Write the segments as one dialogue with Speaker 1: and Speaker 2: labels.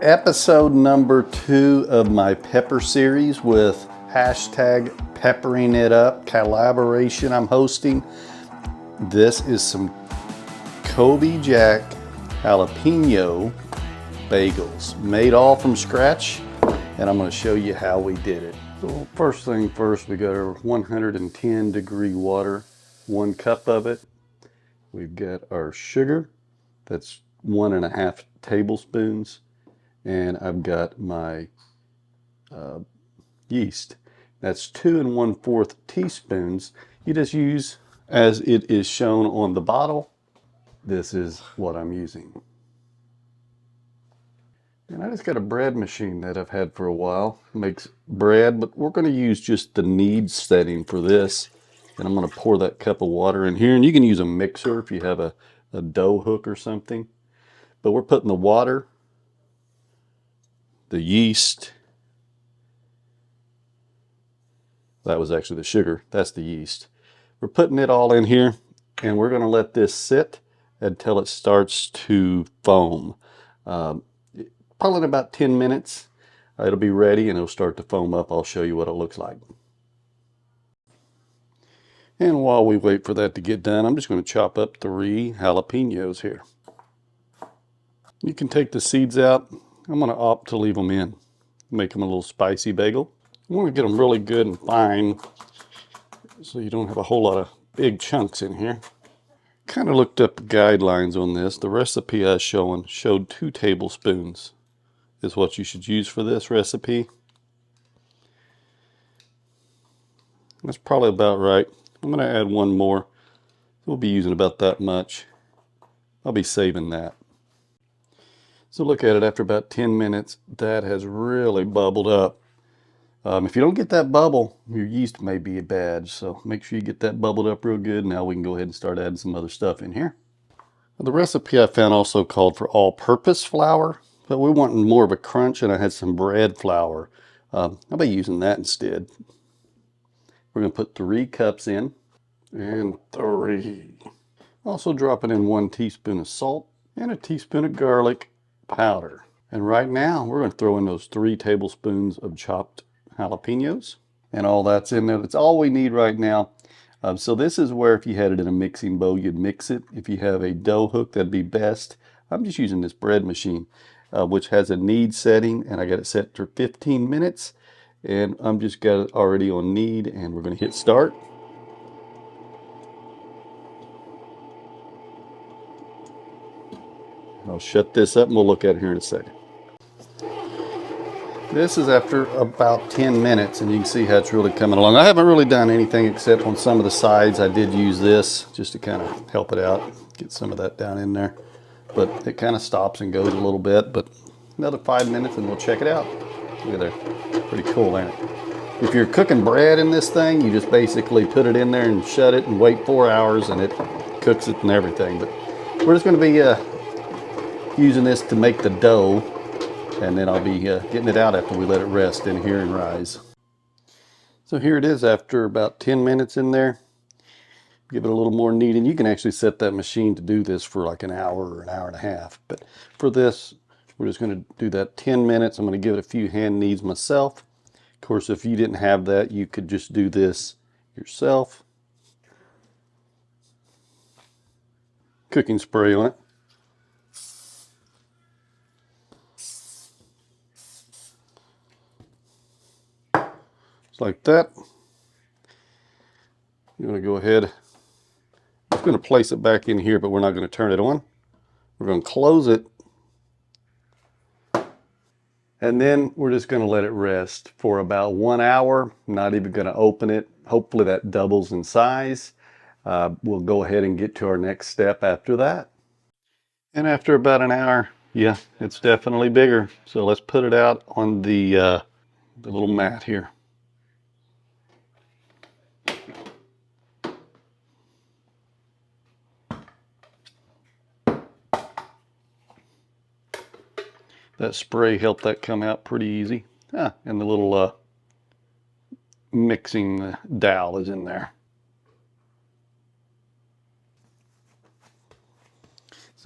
Speaker 1: Episode number 2 of my pepper series with hashtag peppering it up collaboration I'm hosting. This is some Colby Jack Jalapeño Bagels made all from scratch, and I'm going to show you how we did it. So first thing first, we got our 110 degree water, 1 cup of it. We've got our sugar, that's 1.5 tablespoons. And I've got my yeast. That's 2 1/4 teaspoons. You just use as it is shown on the bottle. This is what I'm using. And I just got a bread machine that I've had for a while. It makes bread, but we're going to use just the knead setting for this. And I'm going to pour that cup of water in here. And you can use a mixer if you have a dough hook or something. But we're putting the water, the yeast, that was actually the sugar, that's the yeast. We're putting it all in here, and we're going to let this sit until it starts to foam. Probably in about 10 minutes, it'll be ready and it'll start to foam up. I'll show you what it looks like. And while we wait for that to get done, I'm just going to chop up 3 jalapenos here. You can take the seeds out. I'm going to opt to leave them in. Make them a little spicy bagel. I want to get them really good and fine so you don't have a whole lot of big chunks in here. Kind of looked up the guidelines on this. The recipe I was showed 2 tablespoons is what you should use for this recipe. That's probably about right. I'm going to add 1 more. We'll be using about that much. I'll be saving that. So look at it, after about 10 minutes, that has really bubbled up. If you don't get that bubble, your yeast may be bad, so make sure you get that bubbled up real good. Now we can go ahead and start adding some other stuff in here. The recipe I found also called for all-purpose flour, but we wanted more of a crunch, and I had some bread flour. I'll be using that instead. We're going to put 3 cups in, and 3. Also dropping in 1 teaspoon of salt and a teaspoon of garlic powder. And right now, we're going to throw in those 3 tablespoons of chopped jalapenos, and all that's in there. That's all we need right now. So this is where if you had it in a mixing bowl, you'd mix it. If you have a dough hook, that'd be best. I'm just using this bread machine, which has a knead setting, and I got it set for 15 minutes. And I'm just got it already on knead, and we're going to hit start. I'll shut this up and we'll look at it here in a second. This is after about 10 minutes, and you can see how it's really coming along. I haven't really done anything except on some of the sides. I did use this just to kind of help it out, get some of that down in there. But it kind of stops and goes a little bit, but another 5 minutes and we'll check it out. Look at there, pretty cool, ain't it? If you're cooking bread in this thing, you just basically put it in there and shut it and wait 4 hours, and it cooks it and everything. But we're just going to be using this to make the dough, and then I'll be getting it out after we let it rest in here and rise. So here it is after about 10 minutes in there. Give it a little more kneading. You can actually set that machine to do this for like an hour or an hour and a half. But for this, we're just going to do that 10 minutes. I'm going to give it a few hand kneads myself. Of course, if you didn't have that, you could just do this yourself. Cooking spray on it. Like that. You're going to go ahead. I'm going to place it back in here, but we're not going to turn it on. We're going to close it. And then we're just going to let it rest for about 1 hour. I'm not even going to open it. Hopefully that doubles in size. We'll go ahead and get to our next step after that. And after about an hour, yeah, it's definitely bigger. So let's put it out on the little mat here. That spray helped that come out pretty easy. And the little mixing dowel is in there.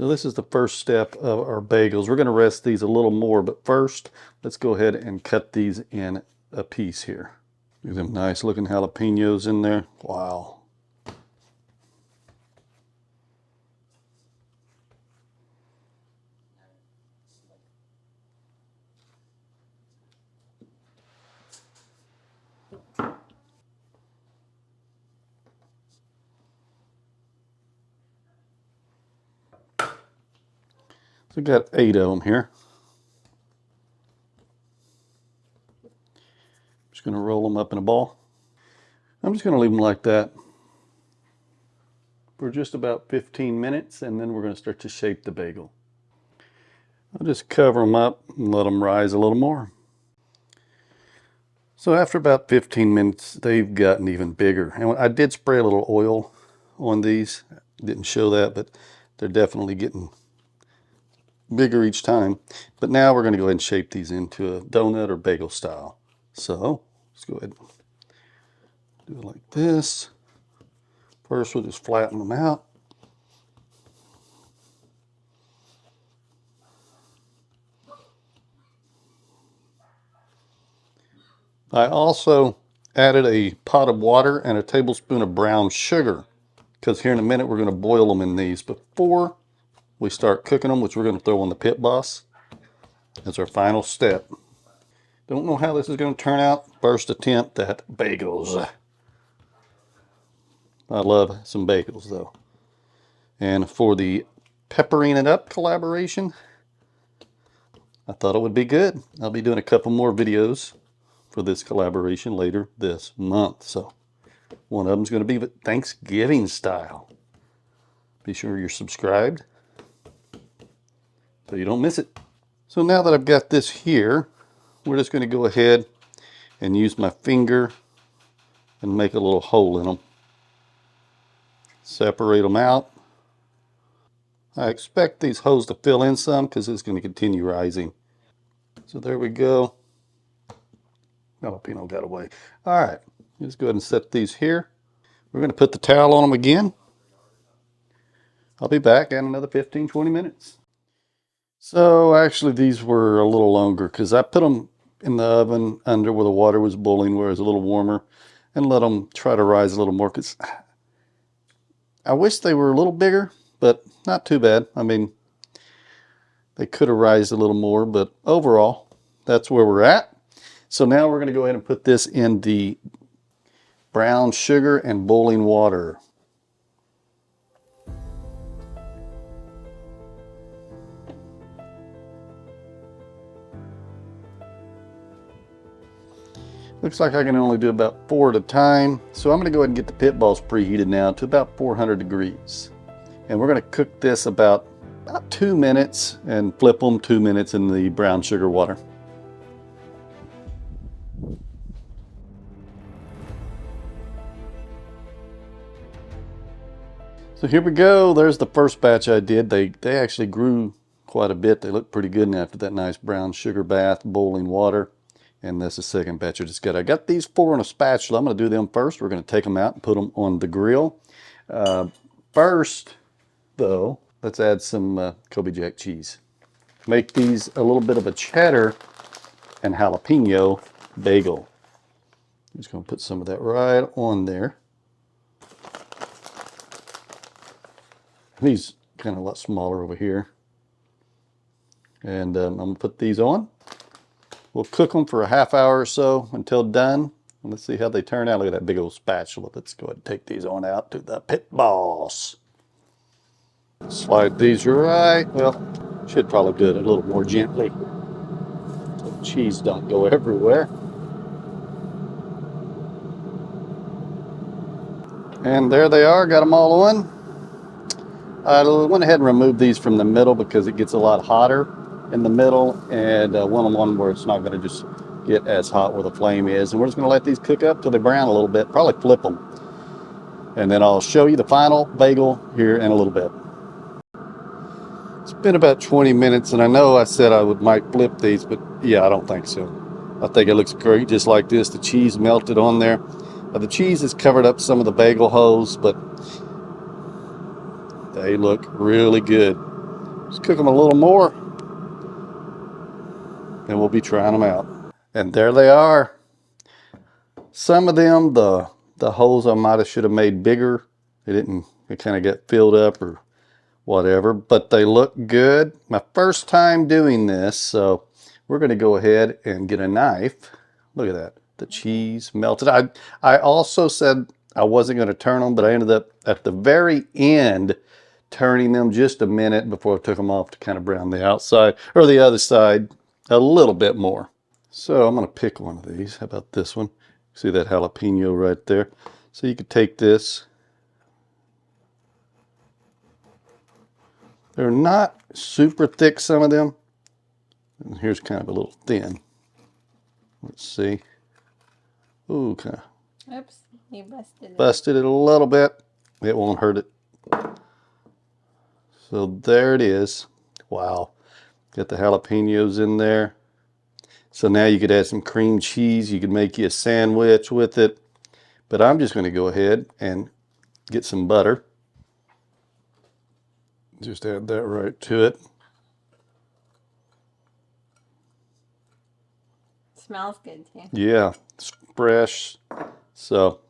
Speaker 1: So this is the first step of our bagels. We're going to rest these a little more, but first, let's go ahead and cut these in a piece here. Look at them nice looking jalapenos in there. Wow. So we got 8 of them here. Just going to roll them up in a ball. I'm just going to leave them like that for just about 15 minutes, and then we're going to start to shape the bagel. I'll just cover them up and let them rise a little more. So after about 15 minutes, they've gotten even bigger. And I did spray a little oil on these. Didn't show that, but they're definitely getting bigger each time. But now we're going to go ahead and shape these into a donut or bagel style. So let's go ahead and do it like this. First, we'll just flatten them out. I also added a pot of water and a tablespoon of brown sugar, because here in a minute we're going to boil them in these before we start cooking them, which we're going to throw on the pit boss as our final step. Don't know how this is going to turn out. First attempt at bagels. I love some bagels though. And for the peppering it up collaboration, I thought it would be good. I'll be doing a couple more videos for this collaboration later this month. So one of them is going to be Thanksgiving style. Be sure you're subscribed so you don't miss it. So now that I've got this here, we're just going to go ahead and use my finger and make a little hole in them. Separate them out. I expect these holes to fill in some because it's going to continue rising. So there we go. Jalapeno got away. All right, let's go ahead and set these here. We're going to put the towel on them again. I'll be back in another 15-20 minutes. So actually these were a little longer because I put them in the oven under where the water was boiling, where it was a little warmer, and let them try to rise a little more, because I wish they were a little bigger, but not too bad. I mean, they could have rised a little more, but overall, that's where we're at. So now we're going to go ahead and put this in the brown sugar and boiling water. Looks like I can only do about 4 at a time. So I'm going to go ahead and get the pit balls preheated now to about 400 degrees. And we're going to cook this about 2 minutes and flip them 2 minutes in the brown sugar water. So here we go. There's the first batch I did. They actually grew quite a bit. They look pretty good after that nice brown sugar bath, boiling water. And that's the second batch I just got. I got these 4 on a spatula. I'm going to do them first. We're going to take them out and put them on the grill. First, though, let's add some Colby Jack cheese. Make these a little bit of a cheddar and jalapeno bagel. I'm just going to put some of that right on there. These kind of a lot smaller over here. And I'm going to put these on. We'll cook them for a half hour or so until done. And let's see how they turn out. Look at that big old spatula. Let's go ahead and take these on out to the pit boss. Slide these right. Well, should probably do it a little more gently so the cheese don't go everywhere. And there they are. Got them all on. I went ahead and removed these from the middle because it gets a lot hotter in the middle, and want them on where it's not going to just get as hot where the flame is. And we're just going to let these cook up till they brown a little bit, probably flip them. And then I'll show you the final bagel here in a little bit. It's been about 20 minutes, and I know I said I might flip these, but yeah, I don't think so. I think it looks great just like this. The cheese melted on there. The cheese has covered up some of the bagel holes, but they look really good. Let's cook them a little more, and we'll be trying them out. And there they are. Some of them, the holes I might have should have made bigger. They kind of got filled up or whatever, but they look good. My first time doing this, so we're going to go ahead and get a knife. Look at that, the cheese melted. I also said I wasn't going to turn them, but I ended up at the very end turning them just a minute before I took them off to kind of brown the outside or the other side a little bit more. So I'm going to pick one of these. How about this one? See that jalapeno right there? So you could take this. They're not super thick, some of them. And here's kind of a little thin. Let's see. Ooh, kind of.
Speaker 2: Oops, you busted it.
Speaker 1: Busted it a little bit. It won't hurt it. So there it is. Wow. Got the jalapenos in there. So now you could add some cream cheese. You could make you a sandwich with it. But I'm just going to go ahead and get some butter. Just add that right to it.
Speaker 2: Smells good too.
Speaker 1: Yeah, it's fresh. So,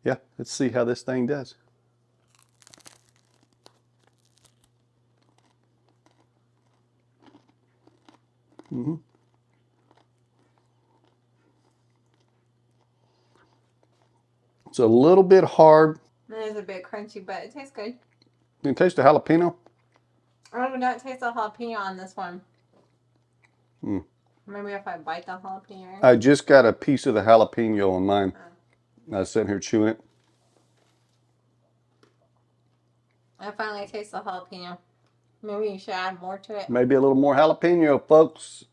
Speaker 1: yeah, let's see how this thing does. It's a little bit hard.
Speaker 2: It is a bit crunchy, but it tastes good.
Speaker 1: You can taste the jalapeno.
Speaker 2: I don't taste the jalapeno on this one. Maybe if I bite the jalapeno.
Speaker 1: I just got a piece of the jalapeno on mine. I was sitting here chewing it.
Speaker 2: I finally taste the jalapeno. Maybe you should add more to it.
Speaker 1: Maybe a little more jalapeno, folks.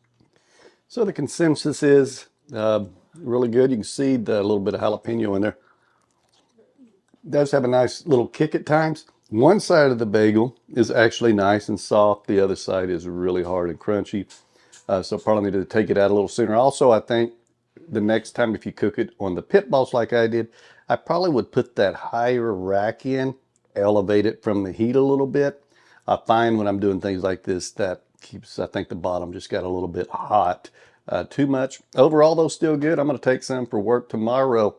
Speaker 1: So the consensus is really good. You can see the little bit of jalapeno in there. It does have a nice little kick at times. One side of the bagel is actually nice and soft. The other side is really hard and crunchy. So probably need to take it out a little sooner. Also, I think the next time if you cook it on the pit boss like I did, I probably would put that higher rack in, elevate it from the heat a little bit. I find when I'm doing things like this, that keeps, I think the bottom just got a little bit hot. Too much. Overall, though, still good. I'm going to take some for work tomorrow.